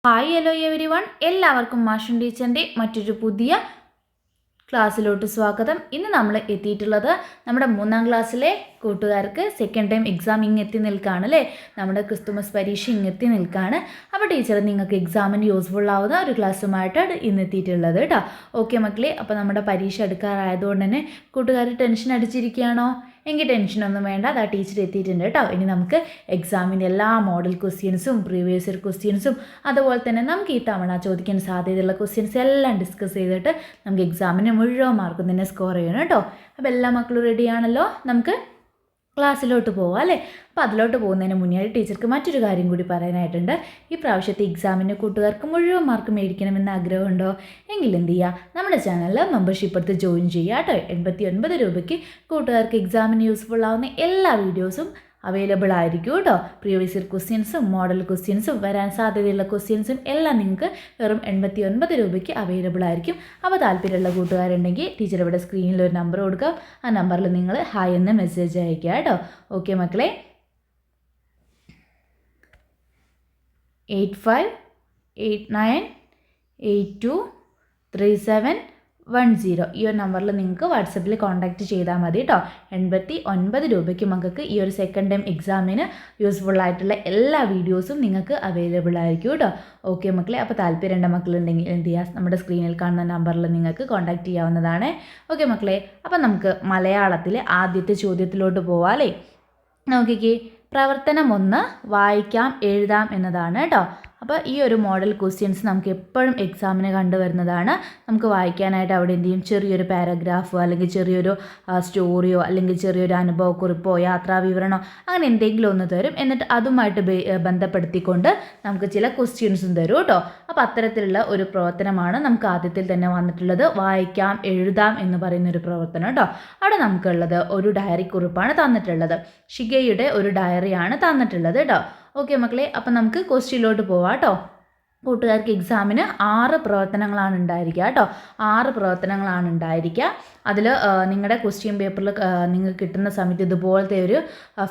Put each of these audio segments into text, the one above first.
Hi hello every one, എല്ലാവർക്കും മാഷൻ ടീച്ചറിൻ്റെ മറ്റൊരു പുതിയ ക്ലാസ്സിലോട്ട് സ്വാഗതം. ഇന്ന് നമ്മൾ എത്തിയിട്ടുള്ളത് നമ്മുടെ 3ാം ക്ലാസ്സിലെ കൂട്ടുകാർക്ക് സെക്കൻഡ് ടൈം എക്സാം ഇങ്ങെത്തി നിൽക്കുകയാണ് അല്ലേ. നമ്മുടെ ക്രിസ്തുമസ് പരീക്ഷ ഇങ്ങെത്തി നിൽക്കുകയാണ്. അപ്പോൾ ടീച്ചർ നിങ്ങൾക്ക് എക്സാമിന് യൂസ്ഫുൾ ആവുന്ന ഒരു ക്ലാസ്സുമായിട്ടാണ് ഇന്ന് എത്തിയിട്ടുള്ളത് കേട്ടോ. ഓക്കെ മക്കളെ, അപ്പോൾ നമ്മുടെ പരീക്ഷ എടുക്കാറായതുകൊണ്ട് തന്നെ കൂട്ടുകാർ ടെൻഷൻ അടിച്ചിരിക്കുകയാണോ? എങ്കിൽ ടെൻഷനൊന്നും വേണ്ട, അതാ ടീച്ചർ എത്തിയിട്ടുണ്ട് കേട്ടോ. ഇനി നമുക്ക് എക്സാമിൻ്റെ എല്ലാ മോഡൽ ക്വസ്റ്റ്യൻസും പ്രീവിയസ് ഇയർ ക്വസ്റ്റ്യൻസും അതുപോലെ തന്നെ നമുക്ക് ഈ തവണ ചോദിക്കാൻ സാധ്യതയുള്ള ക്വസ്റ്റ്യൻസ് എല്ലാം ഡിസ്കസ് ചെയ്തിട്ട് നമുക്ക് എക്സാമിന് മുഴുവൻ മാർക്കും തന്നെ സ്കോർ ചെയ്യണം കേട്ടോ. അപ്പോൾ എല്ലാ മക്കളും റെഡിയാണല്ലോ, നമുക്ക് ക്ലാസ്സിലോട്ട് പോവാം അല്ലേ. അപ്പോൾ അതിലോട്ട് പോകുന്നതിന് മുന്നേ ടീച്ചർക്ക് മറ്റൊരു കാര്യം കൂടി പറയാനായിട്ടുണ്ട്. ഈ പ്രാവശ്യത്തെ എക്സാമിന് കൂട്ടുകാർക്ക് മുഴുവൻ മാർക്ക് മേടിക്കണമെന്ന് ആഗ്രഹമുണ്ടോ? എങ്കിൽ എന്ത് ചെയ്യുക, നമ്മുടെ ചാനലിൽ മെമ്പർഷിപ്പ് എടുത്ത് ജോയിൻ ചെയ്യുക കേട്ടോ. 89 രൂപയ്ക്ക് കൂട്ടുകാർക്ക് എക്സാമിന് യൂസ്ഫുൾ ആവുന്ന എല്ലാ വീഡിയോസും അവൈലബിൾ ആയിരിക്കും കേട്ടോ. പ്രീവിയസ് ഇയർ ക്വസ്റ്റ്യൻസും മോഡൽ ക്വസ്റ്റ്യൻസും വരാൻ സാധ്യതയുള്ള ക്വസ്റ്റ്യൻസും എല്ലാം നിങ്ങൾക്ക് വെറും 89 രൂപയ്ക്ക് അവൈലബിൾ ആയിരിക്കും. അപ്പോൾ താല്പര്യമുള്ള കൂട്ടുകാരുണ്ടെങ്കിൽ ടീച്ചർ ഇവിടെ സ്ക്രീനിൽ ഒരു നമ്പർ കൊടുക്കാം. ആ നമ്പറിൽ നിങ്ങൾ ഹായ് എന്ന് മെസ്സേജ് അയക്കുക കേട്ടോ. ഓക്കെ മക്കളെ, 8589823710 ഈ ഒരു നമ്പറിൽ നിങ്ങൾക്ക് വാട്സപ്പിൽ കോൺടാക്റ്റ് ചെയ്താൽ മതി കേട്ടോ. 89 രൂപയ്ക്ക് മക്കൾക്ക് ഈ ഒരു സെക്കൻഡ് ടൈം എക്സാമിന് യൂസ്ഫുൾ ആയിട്ടുള്ള എല്ലാ വീഡിയോസും നിങ്ങൾക്ക് അവൈലബിൾ ആയിരിക്കും കേട്ടോ. ഓക്കെ മക്കളെ, അപ്പോൾ താല്പര്യമുള്ള മക്കളുണ്ടെങ്കിൽ എന്ത് ചെയ്യുക, നമ്മുടെ സ്ക്രീനിൽ കാണുന്ന നമ്പറിൽ നിങ്ങൾക്ക് കോൺടാക്റ്റ് ചെയ്യാവുന്നതാണ്. ഓക്കെ മക്കളെ, അപ്പോൾ നമുക്ക് മലയാളത്തിലെ ആദ്യത്തെ ചോദ്യത്തിലോട്ട് പോവാം അല്ലേ. നോക്കിക്കേ, പ്രവർത്തനം 1 വായിക്കാം എഴുതാം എന്നതാണ് കേട്ടോ. അപ്പോൾ ഈ ഒരു മോഡൽ ക്വസ്റ്റ്യൻസ് നമുക്ക് എപ്പോഴും എക്സാമിന് കണ്ടുവരുന്നതാണ്. നമുക്ക് വായിക്കാനായിട്ട് അവിടെ എന്ത് ചെയ്യും, ചെറിയൊരു പാരഗ്രാഫോ അല്ലെങ്കിൽ ചെറിയൊരു സ്റ്റോറിയോ അല്ലെങ്കിൽ ചെറിയൊരു അനുഭവക്കുറിപ്പോ യാത്രാ വിവരണമോ അങ്ങനെ എന്തെങ്കിലും ഒന്ന് തരും. എന്നിട്ട് അതുമായിട്ട് ബന്ധപ്പെടുത്തിക്കൊണ്ട് നമുക്ക് ചില ക്വസ്റ്റ്യൻസും തരും കേട്ടോ. അപ്പോൾ അത്തരത്തിലുള്ള ഒരു പ്രവർത്തനമാണ് നമുക്ക് ആദ്യത്തിൽ തന്നെ വന്നിട്ടുള്ളത്, വായിക്കാം എഴുതാം എന്ന് പറയുന്നൊരു പ്രവർത്തനം കേട്ടോ. അവിടെ നമുക്കുള്ളത് ഒരു ഡയറി കുറിപ്പാണ് തന്നിട്ടുള്ളത്. ഷിഗയുടെ ഒരു ഡയറിയാണ് തന്നിട്ടുള്ളത് കേട്ടോ. ഓക്കെ മക്കളെ, അപ്പം നമുക്ക് ക്വസ്റ്റ്യനിലോട്ട് പോവാം കേട്ടോ. കൂട്ടുകാർക്ക് എക്സാമിന് 6 പ്രവർത്തനങ്ങളാണ് ഉണ്ടായിരിക്കുക കേട്ടോ. 6 പ്രവർത്തനങ്ങളാണ് ഉണ്ടായിരിക്കുക. അതിൽ നിങ്ങളുടെ ക്വസ്റ്റ്യൻ പേപ്പറിൽ നിങ്ങൾക്ക് കിട്ടുന്ന സമയത്ത് ഇതുപോലത്തെ ഒരു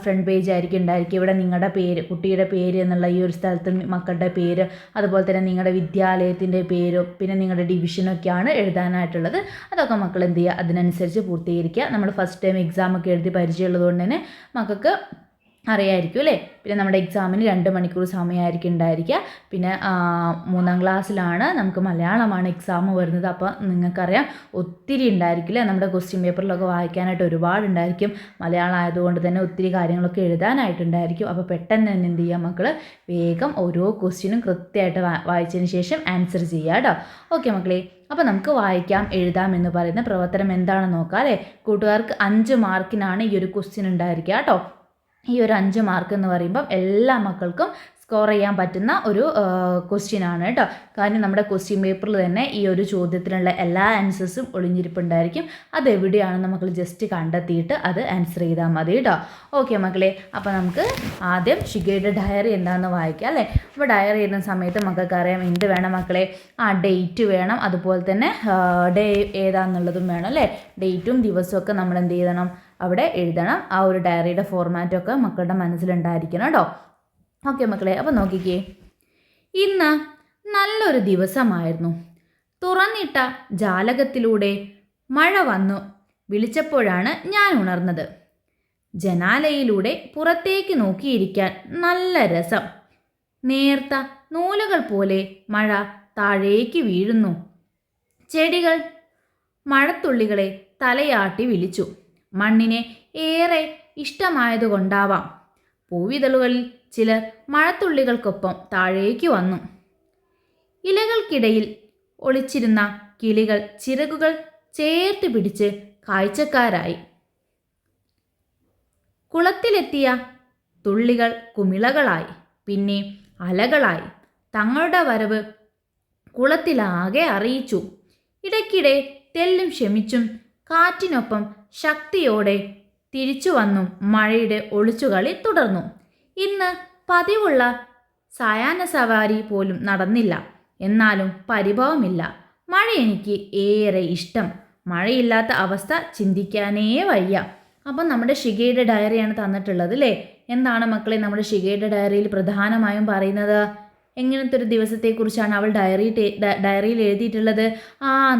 ഫ്രണ്ട് പേജ് ആയിരിക്കും ഉണ്ടായിരിക്കും. ഇവിടെ നിങ്ങളുടെ പേര്, കുട്ടിയുടെ പേര് എന്നുള്ള ഈ ഒരു സ്ഥലത്ത് മക്കളുടെ പേര്, അതുപോലെ തന്നെ നിങ്ങളുടെ വിദ്യാലയത്തിൻ്റെ പേരും പിന്നെ നിങ്ങളുടെ ഡിവിഷനൊക്കെയാണ് എഴുതാനായിട്ടുള്ളത്. അതൊക്കെ മക്കൾ എന്ത് ചെയ്യുക, അതിനനുസരിച്ച് പൂർത്തീകരിക്കുക. നമ്മൾ ഫസ്റ്റ് ടൈം എക്സാമൊക്കെ എഴുതി പരിചയമുള്ളതുകൊണ്ട് തന്നെ മക്കൾക്ക് അറിയായിരിക്കും അല്ലേ. പിന്നെ നമ്മുടെ എക്സാമിന് 2 മണിക്കൂർ സമയമായിരിക്കും ഉണ്ടായിരിക്കുക. പിന്നെ 3ാം ക്ലാസ്സിലാണ്, നമുക്ക് മലയാളമാണ് എക്സാം വരുന്നത്. അപ്പോൾ നിങ്ങൾക്കറിയാം ഒത്തിരി ഉണ്ടായിരിക്കില്ലേ, നമ്മുടെ ക്വസ്റ്റ്യൻ പേപ്പറിലൊക്കെ വായിക്കാനായിട്ട് ഒരുപാടുണ്ടായിരിക്കും. മലയാളം ആയതുകൊണ്ട് തന്നെ ഒത്തിരി കാര്യങ്ങളൊക്കെ എഴുതാനായിട്ടുണ്ടായിരിക്കും. അപ്പോൾ പെട്ടെന്ന് തന്നെ എന്ത് ചെയ്യുക മക്കൾ, വേഗം ഓരോ ക്വസ്റ്റ്യനും കൃത്യമായിട്ട് വായിച്ചതിന് ശേഷം ആൻസർ ചെയ്യുക കേട്ടോ. ഓക്കെ മക്കളെ, അപ്പോൾ നമുക്ക് വായിക്കാം എഴുതാം എന്ന് പറയുന്ന പ്രവർത്തനം എന്താണെന്ന് നോക്കാം അല്ലേ. കൂട്ടുകാർക്ക് 5 മാർക്കിനാണ് ഈ ഒരു ക്വസ്റ്റ്യൻ ഉണ്ടായിരിക്കുക കേട്ടോ. ഈ ഒരു 5 മാർക്ക് എന്ന് പറയുമ്പം എല്ലാ മക്കൾക്കും സ്കോർ ചെയ്യാൻ പറ്റുന്ന ഒരു ക്വസ്റ്റ്യനാണ് കേട്ടോ. കാരണം നമ്മുടെ ക്വസ്റ്റ്യൻ പേപ്പറിൽ തന്നെ ഈ ഒരു ചോദ്യത്തിനുള്ള എല്ലാ ആൻസേഴ്സും ഒളിഞ്ഞിരിപ്പുണ്ടായിരിക്കും. അതെവിടെയാണെന്ന് മക്കൾ ജസ്റ്റ് കണ്ടെത്തിയിട്ട് അത് ആൻസർ ചെയ്താൽ മതി കേട്ടോ. ഓക്കെ മക്കളെ, അപ്പോൾ നമുക്ക് ആദ്യം ഷിഗയുടെ ഡയറി എന്താണെന്ന് വായിക്കാം അല്ലേ. അപ്പോൾ ഡയറി എഴുതുന്ന സമയത്ത് മക്കൾക്കറിയാം എന്ത് വേണം മക്കളെ, ഡേറ്റ് വേണം, അതുപോലെ തന്നെ ഡേ ഏതാണെന്നുള്ളതും വേണം അല്ലേ. ഡേറ്റും ദിവസവും ഒക്കെ നമ്മൾ എന്ത് ചെയ്യണം, അവിടെ എഴുതണം. ആ ഒരു ഡയറിയുടെ ഫോർമാറ്റൊക്കെ മക്കളുടെ മനസ്സിലുണ്ടായിരിക്കണം കേട്ടോ. ഓക്കെ മക്കളെ, അപ്പോൾ നോക്കിക്കേ, ഇന്ന് നല്ലൊരു ദിവസമായിരുന്നു. തുറന്നിട്ട ജാലകത്തിലൂടെ മഴ വന്നു വിളിച്ചപ്പോഴാണ് ഞാൻ ഉണർന്നത്. ജനാലയിലൂടെ പുറത്തേക്ക് നോക്കിയിരിക്കാൻ നല്ല രസം. നേർത്ത നൂലുകൾ പോലെ മഴ താഴേക്ക് വീഴുന്നു. ചെടികൾ മഴത്തുള്ളികളെ തലയാട്ടി വിളിച്ചു. മണ്ണിനെ ഏറെ ഇഷ്ടമായതുകൊണ്ടാവാം പൂവിതളുകളിൽ ചിലർ മഴത്തുള്ളികൾക്കൊപ്പം താഴേക്ക് വന്നു. ഇലകൾക്കിടയിൽ ഒളിച്ചിരുന്ന കിളികൾ ചിറകുകൾ ചേർത്ത് പിടിച്ച് കാഴ്ചക്കാരായി. കുളത്തിലെത്തിയ തുള്ളികൾ കുമിളകളായി, പിന്നെ അലകളായി. തങ്ങളുടെ വരവ് കുളത്തിലാകെ അറിയിച്ചു. ഇടയ്ക്കിടെ തെല്ലും ക്ഷമിച്ചും കാറ്റിനൊപ്പം ശക്തിയോടെ തിരിച്ചു വന്നും മഴയുടെ ഒളിച്ചുകളി തുടർന്നു. ഇന്ന് പതിവുള്ള സായാഹ്ന സവാരി പോലും നടന്നില്ല. എന്നാലും പരിഭവമില്ല. മഴ എനിക്ക് ഏറെ ഇഷ്ടം. മഴയില്ലാത്ത അവസ്ഥ ചിന്തിക്കാനേ വയ്യ. അപ്പം നമ്മുടെ ഷിഗയുടെ ഡയറിയാണ് തന്നിട്ടുള്ളത് അല്ലേ. എന്താണ് മക്കളെ നമ്മുടെ ഷിഗയുടെ ഡയറിയിൽ പ്രധാനമായും പറയുന്നത്? എങ്ങനത്തെ ഒരു ദിവസത്തെക്കുറിച്ചാണ് അവൾ ഡയറിയിൽ എഴുതിയിട്ടുള്ളത്?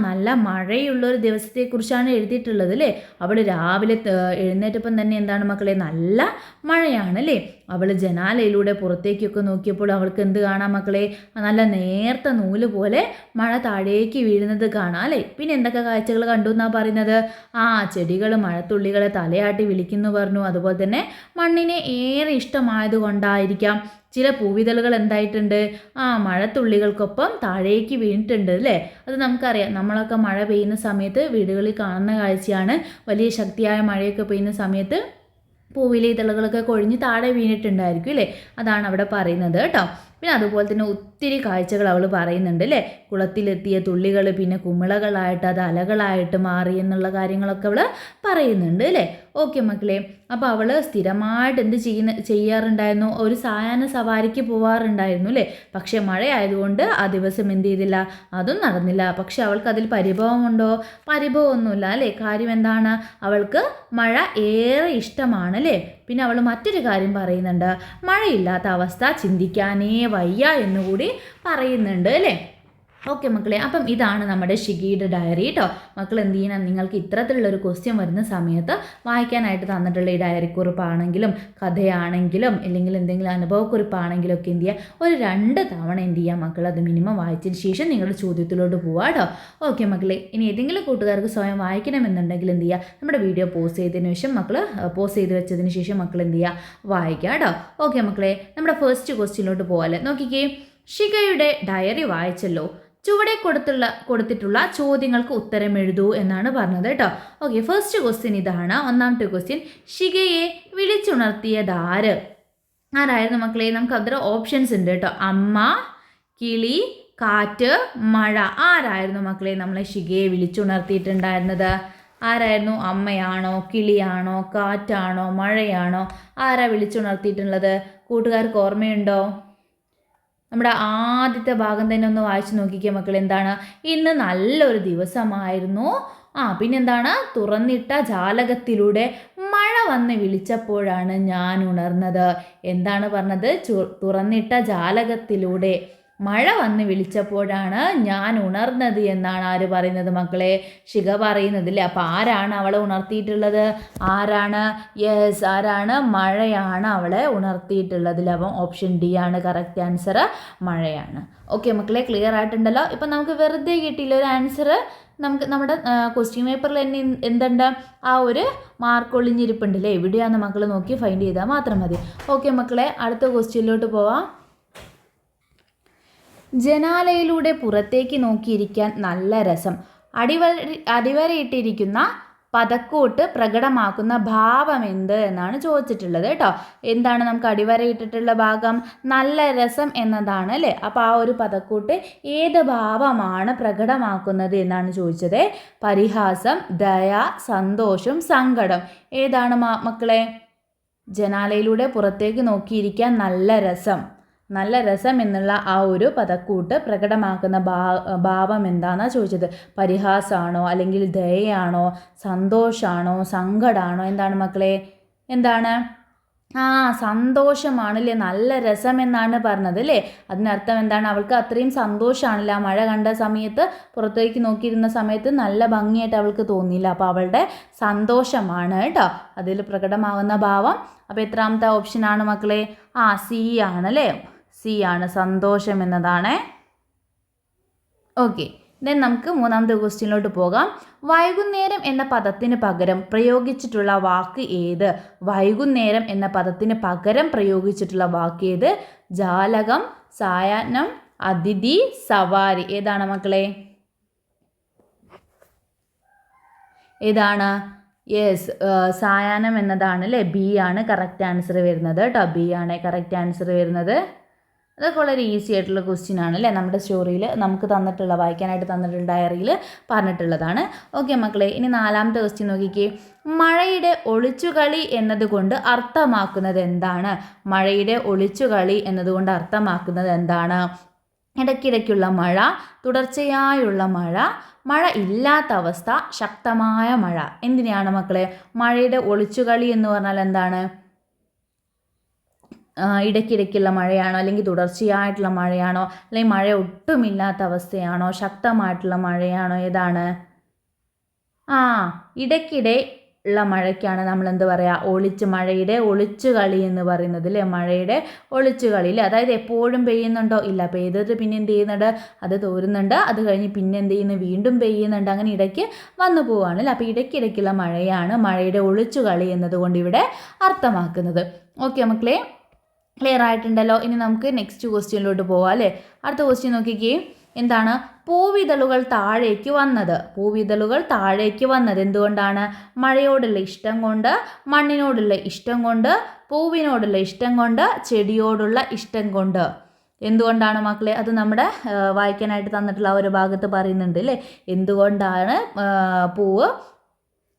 നല്ല മഴയുള്ളൊരു ദിവസത്തെക്കുറിച്ചാണ് എഴുതിയിട്ടുള്ളത് അല്ലേ. അവൾ രാവിലെ എഴുന്നേറ്റപ്പം തന്നെ എന്താണ് മക്കളെ, നല്ല മഴയാണ് അല്ലേ. അവൾ ജനാലയിലൂടെ പുറത്തേക്കൊക്കെ നോക്കിയപ്പോൾ അവൾക്ക് എന്ത് കാണാം മക്കളെ? നല്ല നേർത്ത നൂല് പോലെ മഴ താഴേക്ക് വീഴുന്നത് കാണാം അല്ലേ. പിന്നെ എന്തൊക്കെ കാഴ്ചകൾ കണ്ടു എന്നാണ് പറയുന്നത്? ചെടികൾ മഴത്തുള്ളികളെ തലയാട്ടി വിളിക്കുന്നു പറഞ്ഞു. അതുപോലെ തന്നെ മണ്ണിനെ ഏറെ ഇഷ്ടമായതുകൊണ്ടായിരിക്കാം ചില പൂവിതളുകൾ എന്തായിട്ടുണ്ട്, മഴത്തുള്ളികൾക്കൊപ്പം താഴേക്ക് വീണിട്ടുണ്ട് അല്ലേ. അത് നമുക്കറിയാം, നമ്മളൊക്കെ മഴ പെയ്യുന്ന സമയത്ത് വീടുകളിൽ കാണുന്ന കാഴ്ചയാണ്. വലിയ ശക്തിയായ മഴയൊക്കെ പെയ്യുന്ന സമയത്ത് പൂവിലെ ഇതളുകളൊക്കെ കൊഴിഞ്ഞ് താഴെ വീണിട്ടുണ്ടായിരിക്കും അല്ലേ. അതാണ് അവിടെ പറയുന്നത് കേട്ടോ. പിന്നെ അതുപോലെ തന്നെ ഒത്തിരി കാഴ്ചകൾ അവൾ പറയുന്നുണ്ട് അല്ലേ. കുളത്തിലെത്തിയ തുള്ളികൾ പിന്നെ കുമിളകളായിട്ട് അത് അലകളായിട്ട് മാറി എന്നുള്ള കാര്യങ്ങളൊക്കെ അവൾ പറയുന്നുണ്ട് അല്ലേ. ഓക്കെ മക്കളെ, അപ്പോൾ അവൾ സ്ഥിരമായിട്ട് എന്ത് ചെയ്യാറുണ്ടായിരുന്നു? ഒരു സായാഹ്ന സവാരിക്ക് പോവാറുണ്ടായിരുന്നു അല്ലേ. പക്ഷേ മഴയായതുകൊണ്ട് ആ ദിവസം എന്ത് ചെയ്തില്ല, അതും നടന്നില്ല. പക്ഷെ അവൾക്ക് അതിൽ പരിഭവമുണ്ടോ? പരിഭവമൊന്നുമില്ല അല്ലേ. കാര്യം എന്താണ്? അവൾക്ക് മഴ ഏറെ ഇഷ്ടമാണ് അല്ലേ. പിന്നെ അവൾ മറ്റൊരു കാര്യം പറയുന്നുണ്ട്, മഴയില്ലാത്ത അവസ്ഥ ചിന്തിക്കാനേ വയ്യ എന്നുകൂടി പറയുന്നുണ്ട് അല്ലേ. ഓക്കെ മക്കളെ, അപ്പം ഇതാണ് നമ്മുടെ ഷിഗയുടെ ഡയറി കേട്ടോ. മക്കൾ എന്ത് ചെയ്യണം, നിങ്ങൾക്ക് ഇത്തരത്തിലുള്ളൊരു ക്വസ്റ്റ്യൻ വരുന്ന സമയത്ത് വായിക്കാനായിട്ട് തന്നിട്ടുള്ള ഈ ഡയറി കുറിപ്പാണെങ്കിലും കഥയാണെങ്കിലും അല്ലെങ്കിൽ എന്തെങ്കിലും അനുഭവക്കുറിപ്പാണെങ്കിലും ഒക്കെ എന്ത് ചെയ്യുക, ഒരു 2 തവണ എന്ത് ചെയ്യുക മക്കൾ, അത് മിനിമം വായിച്ചതിന് ശേഷം നിങ്ങളുടെ ചോദ്യത്തിലോട്ട് പോവുക കേട്ടോ. ഓക്കെ മക്കളെ, ഇനി ഏതെങ്കിലും കൂട്ടുകാർക്ക് സ്വയം വായിക്കണമെന്നുണ്ടെങ്കിൽ എന്ത് ചെയ്യുക, നമ്മുടെ വീഡിയോ പോസ്റ്റ് ചെയ്തതിന് ശേഷം പോസ്റ്റ് ചെയ്ത് വെച്ചതിന് ശേഷം മക്കൾ എന്ത് ചെയ്യുക, വായിക്കുക കേട്ടോ. ഓക്കെ മക്കളെ, നമ്മുടെ ഫസ്റ്റ് ക്വസ്റ്റ്യനിലോട്ട് പോകാല്ലേ. നോക്കിക്കേ, ഷിഗയുടെ ഡയറി വായിച്ചല്ലോ, ചുവടെ കൊടുത്തിട്ടുള്ള ചോദ്യങ്ങൾക്ക് ഉത്തരം എഴുതൂ എന്നാണ് പറഞ്ഞത് കേട്ടോ. ഓക്കെ, ഫസ്റ്റ് ക്വസ്റ്റ്യൻ ഇതാണ്. ഒന്നാമത്തെ ക്വസ്റ്റ്യൻ, ഷിഗയെ വിളിച്ചുണർത്തിയതാര്? ആരായിരുന്നു മക്കളെ? നമുക്ക് അതിൽ ഓപ്ഷൻസ് ഉണ്ട് കേട്ടോ. അമ്മ, കിളി, കാറ്റ്, മഴ. ആരായിരുന്നു മക്കളെ നമ്മളെ ഷിഗയെ വിളിച്ചുണർത്തിയിട്ടുണ്ടായിരുന്നത്? ആരായിരുന്നു? അമ്മയാണോ, കിളിയാണോ, കാറ്റാണോ, മഴയാണോ? ആരാ വിളിച്ചുണർത്തിയിട്ടുള്ളത്? കൂട്ടുകാർക്ക് ഓർമ്മയുണ്ടോ? നമ്മുടെ ആദ്യത്തെ ഭാഗം തന്നെ ഒന്ന് വായിച്ചു നോക്കിക്കുക മക്കൾ. എന്താണ്? ഇന്ന് നല്ലൊരു ദിവസമായിരുന്നു. പിന്നെന്താണ്? തുറന്നിട്ട ജാലകത്തിലൂടെ മഴ വന്ന് വിളിച്ചപ്പോഴാണ് ഞാൻ ഉണർന്നത്. എന്താണ് പറഞ്ഞത്? തുറന്നിട്ട ജാലകത്തിലൂടെ മഴ വന്ന് വിളിച്ചപ്പോഴാണ് ഞാൻ ഉണർന്നത് എന്നാണ് ആര് പറയുന്നത് മക്കളെ? ഷിഗ പറയുന്നതില്ലേ. അപ്പോൾ ആരാണ് അവളെ ഉണർത്തിയിട്ടുള്ളത്? ആരാണ്? യെസ്, ആരാണ്? മഴയാണ് അവളെ ഉണർത്തിയിട്ടുള്ളതിൽ. അപ്പം ഓപ്ഷൻ ഡി ആണ് കറക്റ്റ് ആൻസർ, മഴയാണ്. ഓക്കെ മക്കളെ, ക്ലിയർ ആയിട്ടുണ്ടല്ലോ. ഇപ്പം നമുക്ക് വെറുതെ കിട്ടിയില്ല ഒരു ആൻസർ. നമുക്ക് നമ്മുടെ ക്വസ്റ്റ്യൻ പേപ്പറിൽ തന്നെ എന്തുണ്ട്, ആ ഒരു മാർക്ക് ഒളിഞ്ഞിരിപ്പുണ്ടല്ലേ, എവിടെയാണെന്ന് മക്കൾ നോക്കി ഫൈൻഡ് ചെയ്താൽ മാത്രം മതി. ഓക്കെ മക്കളെ, അടുത്ത ക്വസ്റ്റ്യനിലോട്ട് പോവാം. ജനാലയിലൂടെ പുറത്തേക്ക് നോക്കിയിരിക്കാൻ നല്ല രസം. അടിവരയിട്ടിരിക്കുന്ന പദക്കൂട്ട് പ്രകടമാക്കുന്ന ഭാവം എന്ത് എന്നാണ് ചോദിച്ചിട്ടുള്ളത് കേട്ടോ. എന്താണ് നമുക്ക് അടിവരയിട്ടിട്ടുള്ള ഭാഗം? നല്ല രസം എന്നതാണ് അല്ലേ. അപ്പോൾ ആ ഒരു പദക്കൂട്ട് ഏത് ഭാവമാണ് പ്രകടമാക്കുന്നത് എന്നാണ് ചോദിച്ചത്. പരിഹാസം, ദയ, സന്തോഷം, സങ്കടം. ഏതാണ് മക്കളെ? ജനാലയിലൂടെ പുറത്തേക്ക് നോക്കിയിരിക്കാൻ നല്ല രസം. നല്ല രസം എന്നുള്ള ആ ഒരു പദക്കൂട്ട് പ്രകടമാക്കുന്ന ഭാവം എന്താണെന്നാണ് ചോദിച്ചത്. പരിഹാസമാണോ, അല്ലെങ്കിൽ ദയയാണോ, സന്തോഷമാണോ, സങ്കടമാണോ? എന്താണ് മക്കളെ? എന്താണ്? സന്തോഷമാണല്ലേ. നല്ല രസം എന്നാണ് പറഞ്ഞത് അല്ലേ. അതിനർത്ഥം എന്താണ്? അവൾക്ക് അത്രയും സന്തോഷമാണല്ലോ ആ മഴ കണ്ട സമയത്ത്, പുറത്തേക്ക് നോക്കിയിരുന്ന സമയത്ത് നല്ല ഭംഗിയായിട്ട് അവൾക്ക് തോന്നിയില്ല. അപ്പോൾ അവളുടെ സന്തോഷമാണ് കേട്ടോ അതിൽ പ്രകടമാകുന്ന ഭാവം. അപ്പോൾ എത്രാമത്തെ ഓപ്ഷനാണ് മക്കളെ? സി ആണല്ലേ. സി ആണ്, സന്തോഷം എന്നതാണ്. ഓക്കെ, ദെൻ നമുക്ക് മൂന്നാമത്തെ ക്വസ്റ്റ്യനിലോട്ട് പോകാം. വൈകുന്നേരം എന്ന പദത്തിന് പകരം പ്രയോഗിച്ചിട്ടുള്ള വാക്ക് ഏത്? വൈകുന്നേരം എന്ന പദത്തിന് പകരം പ്രയോഗിച്ചിട്ടുള്ള വാക്ക് ഏത്? ജാലകം, സായാഹ്നം, അതിഥി, സവാരി. ഏതാണ് മക്കളെ? ഏതാണ്? യെസ്, സായാഹ്നം എന്നതാണ് അല്ലേ. ബി ആണ് കറക്റ്റ് ആൻസർ വരുന്നത് കേട്ടോ. ബി ആണ് കറക്റ്റ് ആൻസർ വരുന്നത്. അതൊക്കെ വളരെ ഈസി ആയിട്ടുള്ള ക്വസ്റ്റ്യൻ ആണ് അല്ലേ. നമ്മുടെ സ്റ്റോറിയിൽ നമുക്ക് തന്നിട്ടുള്ള, വായിക്കാനായിട്ട് തന്നിട്ടുള്ള ഡയറിയിൽ പറഞ്ഞിട്ടുള്ളതാണ്. ഓക്കെ മക്കളെ, ഇനി നാലാമത്തെ ക്വസ്റ്റ്യൻ നോക്കിക്കേ. മഴയുടെ ഒളിച്ചുകളി എന്നതുകൊണ്ട് അർത്ഥമാക്കുന്നത് എന്താണ്? മഴയുടെ ഒളിച്ചുകളി എന്നതുകൊണ്ട് അർത്ഥമാക്കുന്നത് എന്താണ്? ഇടയ്ക്കിടയ്ക്കുള്ള മഴ, തുടർച്ചയായുള്ള മഴ, മഴ ഇല്ലാത്ത അവസ്ഥ, ശക്തമായ മഴ. എന്തിനാണ് മക്കളെ മഴയുടെ ഒളിച്ചുകളി എന്ന് പറഞ്ഞാൽ എന്താണ്? ഇടയ്ക്കിടയ്ക്കുള്ള മഴയാണോ, അല്ലെങ്കിൽ തുടർച്ചയായിട്ടുള്ള മഴയാണോ, അല്ലെങ്കിൽ മഴ ഒട്ടുമില്ലാത്ത അവസ്ഥയാണോ, ശക്തമായിട്ടുള്ള മഴയാണോ, ഏതാണ്? ഇടയ്ക്കിടെ ഉള്ള മഴയ്ക്കാണ് നമ്മൾ എന്ത് പറയുക, മഴയുടെ ഒളിച്ചു കളി എന്ന് പറയുന്നത് അല്ലേ? മഴയുടെ ഒളിച്ചു കളി അല്ലേ? അതായത് എപ്പോഴും പെയ്യുന്നുണ്ടോ? ഇല്ല, പെയ്തത് പിന്നെ എന്ത് ചെയ്യുന്നുണ്ട്, അത് തോരുന്നുണ്ട്, അത് കഴിഞ്ഞ് പിന്നെ എന്ത് ചെയ്യുന്നു, വീണ്ടും പെയ്യുന്നുണ്ട്, അങ്ങനെ ഇടയ്ക്ക് വന്നു പോവാണ് അല്ലേ? അപ്പോൾ ഇടയ്ക്കിടയ്ക്കുള്ള മഴയാണ് മഴയുടെ ഒളിച്ചു കളി എന്നതുകൊണ്ട് ഇവിടെ അർത്ഥമാക്കുന്നത്. ഓക്കെ മക്കളെ, ക്ലിയർ ആയിട്ടുണ്ടല്ലോ? ഇനി നമുക്ക് നെക്സ്റ്റ് ക്വസ്റ്റ്യനിലോട്ട് പോവാം അല്ലേ? അടുത്ത ക്വസ്റ്റ്യൻ നോക്കിക്കേ, എന്താണ്? പൂവിതളുകൾ താഴേക്ക് വന്നത്. പൂവിതളുകൾ താഴേക്ക് വന്നത് എന്തുകൊണ്ടാണ്? മഴയോടുള്ള ഇഷ്ടം കൊണ്ട്, മണ്ണിനോടുള്ള ഇഷ്ടം കൊണ്ട്, പൂവിനോടുള്ള ഇഷ്ടം കൊണ്ട്, ചെടിയോടുള്ള ഇഷ്ടം കൊണ്ട്. എന്തുകൊണ്ടാണ് മക്കളെ? അത് നമ്മുടെ വായിക്കാനായിട്ട് തന്നിട്ടുള്ള ആ ഒരു ഭാഗത്ത് പറയുന്നുണ്ട് അല്ലേ? എന്തുകൊണ്ടാണ്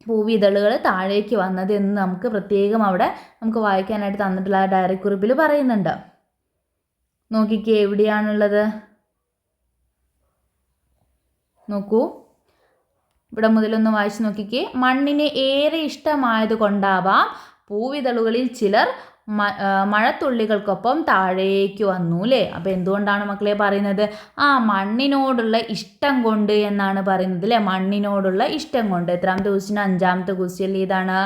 പൂവിതളുകൾ താഴേക്ക് വന്നത് എന്ന് നമുക്ക് പ്രത്യേകം അവിടെ നമുക്ക് വായിക്കാനായിട്ട് തന്നിട്ടുള്ള ആ ഡയറി കുറിപ്പിൽ പറയുന്നുണ്ട്. നോക്കിക്കേ, എവിടെയാണുള്ളത്? നോക്കൂ, ഇവിടെ മുതലൊന്ന് വായിച്ച് നോക്കിക്കേ. മണ്ണിനെ ഏറെ ഇഷ്ടമായത് കൊണ്ടാവാം പൂവിതളുകളിൽ ചിലർ മഴത്തുള്ളികൾക്കൊപ്പം താഴേക്ക് വന്നു അല്ലേ? അപ്പോൾ എന്തുകൊണ്ടാണ് മക്കളെ പറയുന്നത്? മണ്ണിനോടുള്ള ഇഷ്ടം കൊണ്ട് എന്നാണ് പറയുന്നത് അല്ലേ? മണ്ണിനോടുള്ള ഇഷ്ടം കൊണ്ട്. എത്രാമത്തെ ക്വസ്റ്റ്യൻ? 5ാമത്തെ ക്വസ്റ്റ്യൻ. ഏതാണ്?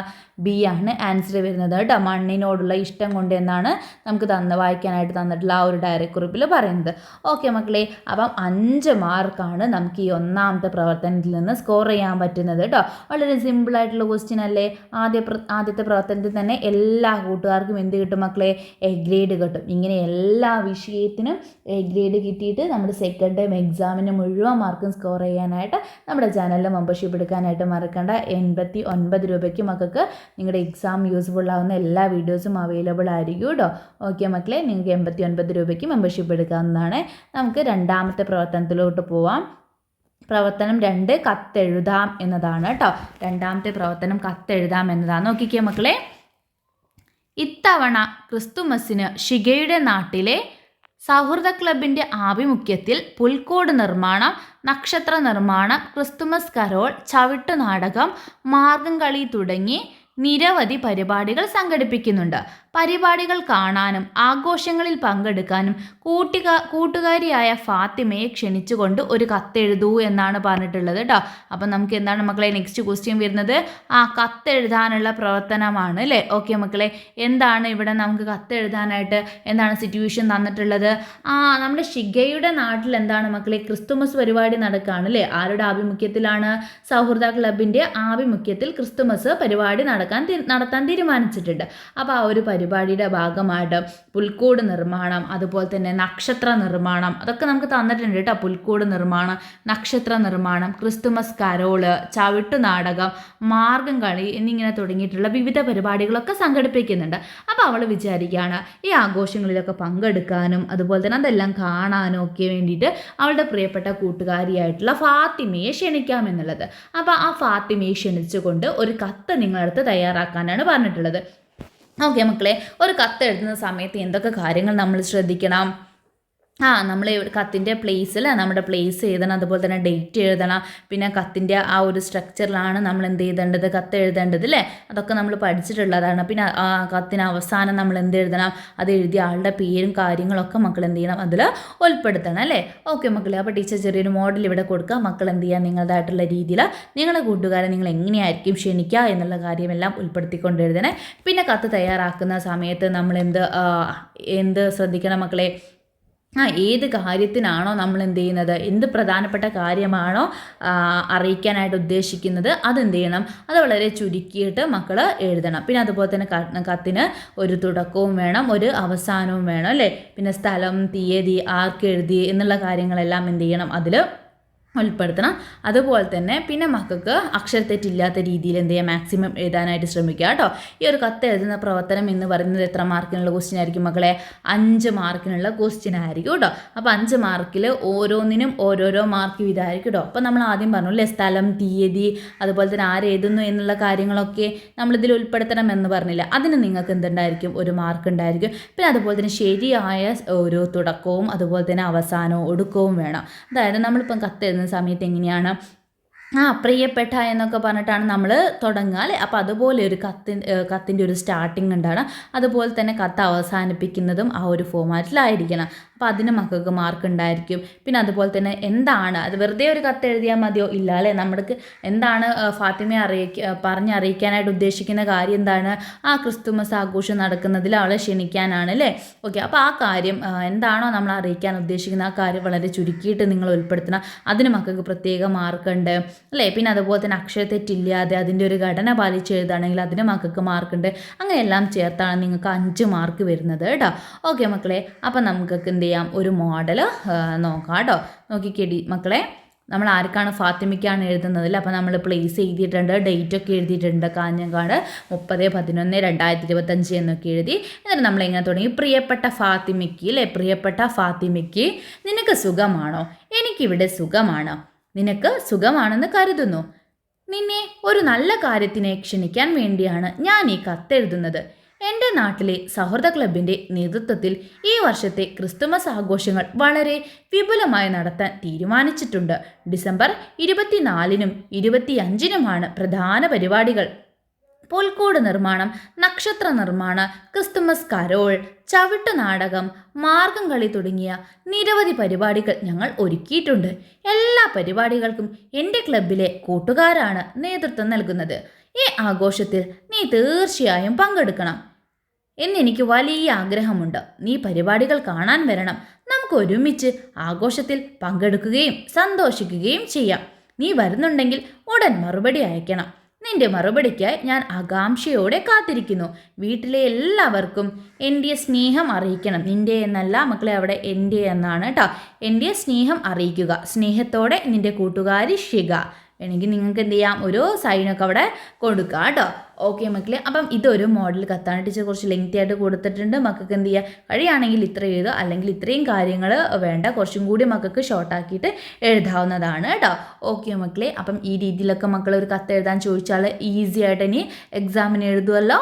ബി ആണ് ആൻസർ വരുന്നത് കേട്ടോ. മണ്ണിനോടുള്ള ഇഷ്ടം കൊണ്ട് എന്നാണ് നമുക്ക് വായിക്കാനായിട്ട് തന്നിട്ടുള്ള ആ ഒരു ഡയറി കുറിപ്പിൽ പറയുന്നത്. ഓക്കെ മക്കളെ, അപ്പം 5 മാർക്കാണ് നമുക്ക് ഈ 1ാമത്തെ പ്രവർത്തനത്തിൽ നിന്ന് സ്കോർ ചെയ്യാൻ പറ്റുന്നത് കേട്ടോ. വളരെ സിമ്പിളായിട്ടുള്ള ക്വസ്റ്റ്യൻ അല്ലേ? ആദ്യത്തെ പ്രവർത്തനത്തിൽ തന്നെ എല്ലാ കൂട്ടുകാർക്കും എന്ത് കിട്ടും മക്കളെ? എ ഗ്രേഡ് കിട്ടും. ഇങ്ങനെ എല്ലാ വിഷയത്തിനും എ ഗ്രേഡ് കിട്ടിയിട്ട് നമ്മുടെ സെക്കൻഡ് ടൈം എക്സാമിന് മുഴുവൻ മാർക്കും സ്കോർ ചെയ്യാനായിട്ട് നമ്മുടെ ചാനലിൽ മെമ്പർഷിപ്പ് എടുക്കാനായിട്ട് മറക്കണ്ട. 89 രൂപയ്ക്ക് മക്കൾക്ക് നിങ്ങളുടെ എക്സാം യൂസ്ഫുൾ ആവുന്ന എല്ലാ വീഡിയോസും അവൈലബിൾ ആയിരിക്കും കേട്ടോ. ഓക്കെ മക്കളെ, നിങ്ങൾക്ക് 89 രൂപയ്ക്ക് മെമ്പർഷിപ്പ് എടുക്കാവുന്നതാണ്. നമുക്ക് 2ാമത്തെ പ്രവർത്തനത്തിലോട്ട് പോവാം. പ്രവർത്തനം 2 കത്തെഴുതാം എന്നതാണ് കേട്ടോ. 2ാമത്തെ പ്രവർത്തനം കത്തെഴുതാം എന്നതാണ്. നോക്കിക്കേ മക്കളെ, ഇത്തവണ ക്രിസ്തുമസിന് ഷിഗയുടെ നാട്ടിലെ സൗഹൃദ ക്ലബിൻ്റെ ആഭിമുഖ്യത്തിൽ പുൽക്കൂട് നിർമ്മാണം, നക്ഷത്ര നിർമ്മാണം, ക്രിസ്തുമസ് കരോൾ, ചവിട്ടുനാടകം, മാർഗം കളി തുടങ്ങി നിരവധി പരിപാടികൾ സംഘടിപ്പിക്കുന്നുണ്ട്. പരിപാടികൾ കാണാനും ആഘോഷങ്ങളിൽ പങ്കെടുക്കാനും കൂട്ടുകാരിയായ ഫാത്തിമയെ ക്ഷണിച്ചുകൊണ്ട് ഒരു കത്തെഴുതൂ എന്നാണ് പറഞ്ഞിട്ടുള്ളത് കേട്ടോ. അപ്പം നമുക്ക് എന്താണ് മക്കളെ നെക്സ്റ്റ് ക്വസ്റ്റ്യൻ വരുന്നത്? കത്തെഴുതാനുള്ള പ്രവർത്തനമാണ് അല്ലേ? ഓക്കെ മക്കളെ, എന്താണ് ഇവിടെ നമുക്ക് കത്തെഴുതാനായിട്ട് എന്താണ് സിറ്റുവേഷൻ തന്നിട്ടുള്ളത്? നമ്മുടെ ഷിഗയുടെ നാട്ടിൽ എന്താണ് മക്കളെ? ക്രിസ്തുമസ് പരിപാടി നടക്കുകയാണ് അല്ലേ? ആരുടെ ആഭിമുഖ്യത്തിലാണ്? സൗഹൃദ ക്ലബിൻ്റെ ആഭിമുഖ്യത്തിൽ ക്രിസ്തുമസ് പരിപാടി നടത്താൻ തീരുമാനിച്ചിട്ടുണ്ട്. അപ്പോൾ ആ ഒരു പരിപാടിയുടെ ഭാഗമായിട്ട് പുൽക്കൂട് നിർമ്മാണം, അതുപോലെ തന്നെ നക്ഷത്ര നിർമ്മാണം, അതൊക്കെ നമുക്ക് തന്നിട്ടുണ്ട് കേട്ടോ. പുൽക്കൂട് നിർമ്മാണം, നക്ഷത്ര നിർമ്മാണം, ക്രിസ്തുമസ് കരോള്, ചവിട്ടുനാടകം, മാർഗം കളി എന്നിങ്ങനെ തുടങ്ങിയിട്ടുള്ള വിവിധ പരിപാടികളൊക്കെ സംഘടിപ്പിക്കുന്നുണ്ട്. അപ്പോൾ അവൾ വിചാരിക്കുകയാണ് ഈ ആഘോഷങ്ങളിലൊക്കെ പങ്കെടുക്കാനും അതുപോലെ തന്നെ അതെല്ലാം കാണാനും ഒക്കെ വേണ്ടിയിട്ട് അവളുടെ പ്രിയപ്പെട്ട കൂട്ടുകാരിയായിട്ടുള്ള ഫാത്തിമയെ ക്ഷണിക്കാമെന്നുള്ളത്. അപ്പോൾ ആ ഫാത്തിമയെ ക്ഷണിച്ചുകൊണ്ട് ഒരു കത്ത് നിങ്ങളടുത്ത് തയ്യാറാക്കാനാണ് പറഞ്ഞിട്ടുള്ളത്. ഓക്കെ മക്കളെ, ഒരു കത്ത് എഴുതുന്ന സമയത്ത് എന്തൊക്കെ കാര്യങ്ങൾ നമ്മൾ ശ്രദ്ധിക്കണം? നമ്മൾ കത്തിൻ്റെ പ്ലേസിൽ നമ്മുടെ പ്ലേസ് എഴുതണം, അതുപോലെ തന്നെ ഡേറ്റ് എഴുതണം. പിന്നെ കത്തിൻ്റെ ആ ഒരു സ്ട്രക്ചറിലാണ് നമ്മൾ എന്ത് ചെയ്തേണ്ടത്? കത്ത് എഴുതേണ്ടത് അല്ലേ? അതൊക്കെ നമ്മൾ പഠിച്ചിട്ടുള്ളതാണ്. പിന്നെ കത്തിന് അവസാനം നമ്മൾ എന്ത് എഴുതണം? അത് എഴുതിയ ആളുടെ പേരും കാര്യങ്ങളൊക്കെ മക്കൾ എന്ത് ചെയ്യണം? അതിൽ ഉൾപ്പെടുത്തണം അല്ലേ? ഓക്കെ മക്കളെ, അപ്പോൾ ടീച്ചർ ചെറിയൊരു മോഡൽ ഇവിടെ കൊടുക്കുക. മക്കൾ എന്ത് ചെയ്യുക? നിങ്ങളുടേതായിട്ടുള്ള രീതിയിൽ നിങ്ങളുടെ കൂട്ടുകാരെ നിങ്ങൾ എങ്ങനെയായിരിക്കും ക്ഷണിക്കുക എന്നുള്ള കാര്യമെല്ലാം ഉൾപ്പെടുത്തിക്കൊണ്ട് എഴുതണേ. പിന്നെ കത്ത് തയ്യാറാക്കുന്ന സമയത്ത് നമ്മൾ എന്ത് ശ്രദ്ധിക്കണം മക്കളെ? ഏത് കാര്യത്തിനാണോ നമ്മൾ എന്ത് ചെയ്യുന്നത്, എന്ത് പ്രധാനപ്പെട്ട കാര്യമാണോ അറിയിക്കാനായിട്ട് ഉദ്ദേശിക്കുന്നത് അതെന്ത് ചെയ്യണം? അത് വളരെ ചുരുക്കിയിട്ട് മക്കൾ എഴുതണം. പിന്നെ അതുപോലെ തന്നെ കത്തിന് ഒരു തുടക്കവും വേണം, ഒരു അവസാനവും വേണം അല്ലേ? പിന്നെ സ്ഥലം, തീയതി, ആർക്ക് എഴുതി എന്നുള്ള കാര്യങ്ങളെല്ലാം എന്ത് ചെയ്യണം? അതിൽ ഉൾപ്പെടുത്തണം. അതുപോലെ തന്നെ പിന്നെ മക്കൾക്ക് അക്ഷരത്തെറ്റില്ലാത്ത രീതിയിൽ എന്ത് ചെയ്യുക? മാക്സിമം എഴുതാനായിട്ട് ശ്രമിക്കുക കേട്ടോ. ഈ ഒരു കത്ത് എഴുതുന്ന പ്രവർത്തനം എന്ന് പറയുന്നത് എത്ര മാർക്കിനുള്ള ക്വസ്റ്റ്യൻ ആയിരിക്കും മക്കളെ? 5 മാർക്കിനുള്ള ക്വസ്റ്റ്യൻ ആയിരിക്കും കേട്ടോ. അപ്പോൾ 5 മാർക്കിൽ ഓരോന്നിനും ഓരോരോ മാർക്ക് വീതമായിരിക്കും കേട്ടോ. അപ്പോൾ നമ്മൾ ആദ്യം പറഞ്ഞു അല്ലേ, സ്ഥലം, തീയതി, അതുപോലെ തന്നെ ആരെഴുതുന്നു എന്നുള്ള കാര്യങ്ങളൊക്കെ നമ്മളിതിൽ ഉൾപ്പെടുത്തണം എന്ന് പറഞ്ഞില്ല. അതിന് നിങ്ങൾക്ക് എന്തുണ്ടായിരിക്കും? 1 മാർക്ക് ഉണ്ടായിരിക്കും. പിന്നെ അതുപോലെ തന്നെ ശരിയായ ഒരു തുടക്കവും അതുപോലെ തന്നെ അവസാനവും ഒടുക്കവും വേണം. അതായത് നമ്മളിപ്പം കത്ത് എഴുതുന്ന സമയത്ത് എങ്ങനെയാണ്? പ്രിയപ്പെട്ട എന്നൊക്കെ പറഞ്ഞിട്ടാണ് നമ്മൾ തുടങ്ങുക അല്ലേ. അപ്പോൾ അതുപോലെ ഒരു കത്തിൻ്റെ ഒരു സ്റ്റാർട്ടിങ് ഉണ്ടാണ്. അതുപോലെ തന്നെ കത്ത് അവസാനിപ്പിക്കുന്നതും ആ ഒരു ഫോമാറ്റിലായിരിക്കണം. അപ്പോൾ അതിന് മക്കൾക്ക് മാർക്ക് ഉണ്ടായിരിക്കും. പിന്നെ അതുപോലെ തന്നെ എന്താണ് അത്, വെറുതെ ഒരു കത്ത് എഴുതിയാൽ മതിയോ? ഇല്ല അല്ലേ. നമ്മൾക്ക് എന്താണ് ഫാത്തിമയെ പറഞ്ഞറിയിക്കാനായിട്ട് ഉദ്ദേശിക്കുന്ന കാര്യം എന്താണ്? ആ ക്രിസ്തുമസ് ആഘോഷം നടക്കുന്നതിൽ അവളെ ക്ഷണിക്കാനാണ് അല്ലേ. ഓക്കെ, അപ്പോൾ ആ കാര്യം എന്താണോ നമ്മൾ അറിയിക്കാൻ ഉദ്ദേശിക്കുന്ന ആ കാര്യം വളരെ ചുരുക്കിയിട്ട് നിങ്ങൾ ഉൾപ്പെടുത്തണം. അതിന് മക്കൾക്ക് പ്രത്യേക മാർക്കുണ്ട് അല്ലേ. പിന്നെ അതുപോലെ തന്നെ അക്ഷരത്തെറ്റില്ലാതെ അതിൻ്റെ ഒരു ഘടന പാലിച്ച് എഴുതുകയാണെങ്കിൽ അതിന് മക്കൾക്ക് മാർക്കുണ്ട്. അങ്ങനെയെല്ലാം ചേർത്താണ് നിങ്ങൾക്ക് 5 മാർക്ക് വരുന്നത് കേട്ടോ. ഓക്കെ മക്കളെ, അപ്പം നമുക്കൊക്കെ എന്ത് ചെയ്യാം, ഒരു മോഡൽ നോക്കാം കേട്ടോ. നോക്കിക്കേടി മക്കളെ, നമ്മൾ ആർക്കാണ് ഫാത്തിമയ്ക്കാണ് എഴുതുന്നതിൽ. അപ്പോൾ നമ്മൾ പ്ലേസ് എഴുതിയിട്ടുണ്ട്, ഡേറ്റ് ഒക്കെ എഴുതിയിട്ടുണ്ട്. കാഞ്ഞങ്ങാട് 30/11/2025 എന്നൊക്കെ എഴുതി. എന്നിട്ട് നമ്മളിങ്ങനെ തുടങ്ങി, പ്രിയപ്പെട്ട ഫാത്തിമയ്ക്ക് അല്ലേ. പ്രിയപ്പെട്ട ഫാത്തിമയ്ക്ക്, നിനക്ക് സുഖമാണോ? എനിക്കിവിടെ സുഖമാണ്. നിനക്ക് സുഖമാണെന്ന് കരുതുന്നു. നിന്നെ ഒരു നല്ല കാര്യത്തിനെ ക്ഷണിക്കാൻ വേണ്ടിയാണ് ഞാൻ ഈ കത്തെഴുതുന്നത്. എൻ്റെ നാട്ടിലെ സൗഹൃദ ക്ലബിൻ്റെ നേതൃത്വത്തിൽ ഈ വർഷത്തെ ക്രിസ്തുമസ് ആഘോഷങ്ങൾ വളരെ വിപുലമായി നടത്താൻ തീരുമാനിച്ചിട്ടുണ്ട്. ഡിസംബർ 24-നും 25-നുമാണ് പ്രധാന പരിപാടികൾ. പുൽക്കൂട് നിർമ്മാണം, നക്ഷത്ര നിർമ്മാണം, ക്രിസ്തുമസ് കരോൾ, ചവിട്ട് നാടകം, മാർഗം കളി തുടങ്ങിയ നിരവധി പരിപാടികൾ ഞങ്ങൾ ഒരുക്കിയിട്ടുണ്ട്. എല്ലാ പരിപാടികൾക്കും എൻ്റെ ക്ലബിലെ കൂട്ടുകാരാണ് നേതൃത്വം നൽകുന്നത്. ഈ ആഘോഷത്തിൽ നീ തീർച്ചയായും പങ്കെടുക്കണം എന്നെനിക്ക് വലിയ ആഗ്രഹമുണ്ട്. നീ പരിപാടികൾ കാണാൻ വരണം. നമുക്ക് ഒരുമിച്ച് ആഘോഷത്തിൽ പങ്കെടുക്കുകയും സന്തോഷിക്കുകയും ചെയ്യാം. നീ വരുന്നുണ്ടെങ്കിൽ ഉടൻ മറുപടി അയക്കണം. നിന്റെ മറുപടിക്കായി ഞാൻ ആകാംക്ഷയോടെ കാത്തിരിക്കുന്നു. വീട്ടിലെ എല്ലാവർക്കും എൻ്റെ സ്നേഹം അറിയിക്കണം. നിൻ്റെ എന്നല്ല മക്കളെ, അവിടെ എൻ്റെ എന്നാണ് കേട്ടോ. എൻ്റെ സ്നേഹം അറിയിക്കുക. സ്നേഹത്തോടെ നിൻ്റെ കൂട്ടുകാരി ശിഖ. വേണമെങ്കിൽ നിങ്ങൾക്ക് എന്ത് ചെയ്യാം, ഒരു സൈനൊക്കെ അവിടെ കൊടുക്കുക കേട്ടോ. ഓക്കെ മക്കളെ, അപ്പം ഇതൊരു മോഡൽ കത്താണ്. ടീച്ചർ കുറച്ച് ലെങ്തി ആയിട്ട് കൊടുത്തിട്ടുണ്ട്. മക്കൾക്ക് എന്ത് ചെയ്യുക, കഴിയുകയാണെങ്കിൽ ഇത്ര എഴുതുക, അല്ലെങ്കിൽ ഇത്രയും കാര്യങ്ങൾ വേണ്ട, കുറച്ചും കൂടി മക്കൾക്ക് ഷോർട്ടാക്കിയിട്ട് എഴുതാവുന്നതാണ് കേട്ടോ. ഓക്കെ മക്കളെ, അപ്പം ഈ രീതിയിലൊക്കെ മക്കൾ ഒരു കത്ത് എഴുതാൻ ചോദിച്ചാൽ ഈസി ആയിട്ട് ഇനി എക്സാമിന് എഴുതുമല്ലോ.